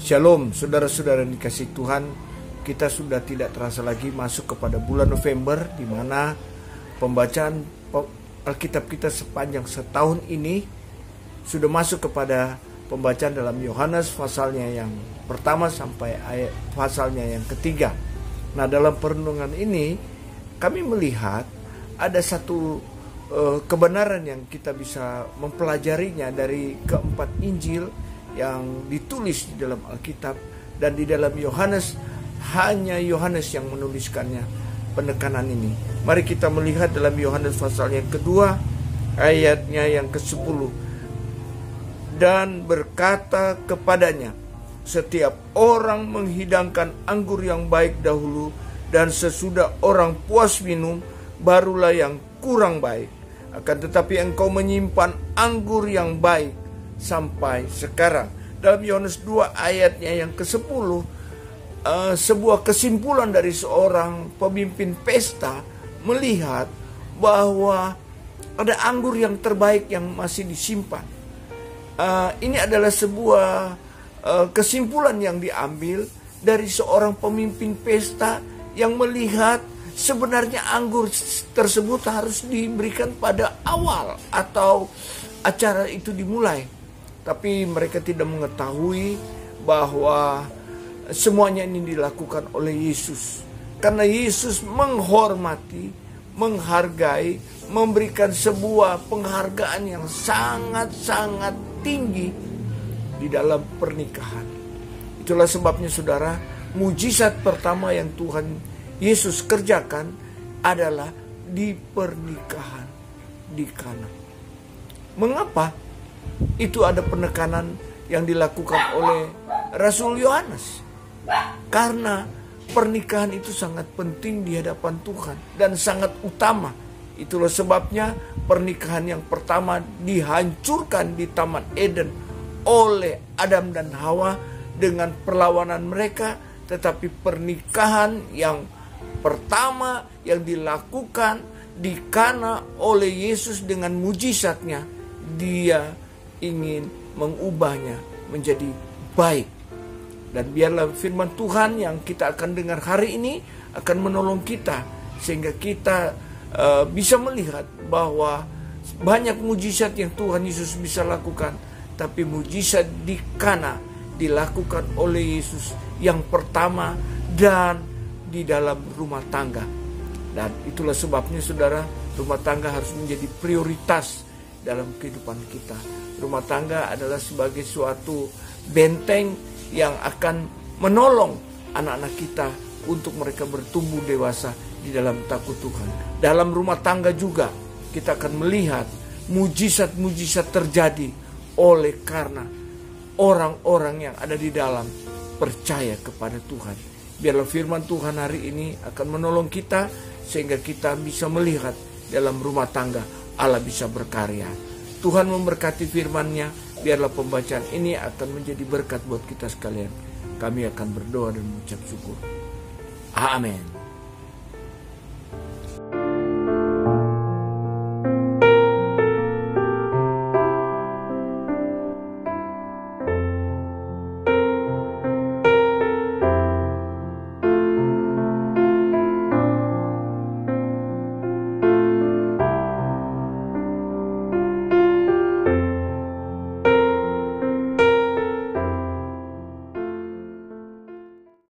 Shalom saudara-saudara yang dikasihi Tuhan. Kita sudah tidak terasa lagi masuk kepada bulan November, di mana pembacaan Alkitab kita sepanjang setahun ini sudah masuk kepada pembacaan dalam Yohanes pasalnya yang pertama sampai ayat pasalnya yang ketiga. Nah, dalam perenungan ini kami melihat ada satu kebenaran yang kita bisa mempelajarinya dari keempat Injil yang ditulis di dalam Alkitab, dan di dalam Yohanes hanya Yohanes yang menuliskannya penekanan ini. Mari kita melihat dalam Yohanes pasal yang kedua ayatnya yang ke-10. Dan berkata kepadanya, setiap orang menghidangkan anggur yang baik dahulu, dan sesudah orang puas minum, barulah yang kurang baik. Akan tetapi engkau menyimpan anggur yang baik sampai sekarang. Dalam Yohanes 2 ayatnya yang ke-10, sebuah kesimpulan dari seorang pemimpin pesta melihat bahwa ada anggur yang terbaik yang masih disimpan. Ini adalah sebuah kesimpulan yang diambil dari seorang pemimpin pesta yang melihat sebenarnya anggur tersebut harus diberikan pada awal atau acara itu dimulai. Tapi mereka tidak mengetahui bahwa semuanya ini dilakukan oleh Yesus. Karena Yesus menghormati, menghargai, memberikan sebuah penghargaan yang sangat-sangat tinggi di dalam pernikahan. Itulah sebabnya saudara, mujizat pertama yang Tuhan Yesus kerjakan adalah di pernikahan di Kana. Mengapa? Itu ada penekanan yang dilakukan oleh Rasul Yohanes. Karena pernikahan itu sangat penting di hadapan Tuhan dan sangat utama. Itulah sebabnya pernikahan yang pertama dihancurkan di Taman Eden oleh Adam dan Hawa dengan perlawanan mereka. Tetapi pernikahan yang pertama yang dilakukan di Kana oleh Yesus dengan mujizatnya, Dia ingin mengubahnya menjadi baik. Dan biarlah firman Tuhan yang kita akan dengar hari ini akan menolong kita, sehingga kita bisa melihat bahwa banyak mujizat yang Tuhan Yesus bisa lakukan, tapi mujizat di Kana dilakukan oleh Yesus yang pertama dan di dalam rumah tangga. Dan itulah sebabnya saudara, rumah tangga harus menjadi prioritas dalam kehidupan kita. Rumah tangga adalah sebagai suatu benteng yang akan menolong anak-anak kita untuk mereka bertumbuh dewasa di dalam takut Tuhan. Dalam rumah tangga juga kita akan melihat mujizat-mujizat terjadi oleh karena orang-orang yang ada di dalam percaya kepada Tuhan. Biarlah firman Tuhan hari ini akan menolong kita sehingga kita bisa melihat dalam rumah tangga Allah bisa berkarya. Tuhan memberkati firman-Nya. Biarlah pembacaan ini akan menjadi berkat buat kita sekalian. Kami akan berdoa dan mengucap syukur. Amin.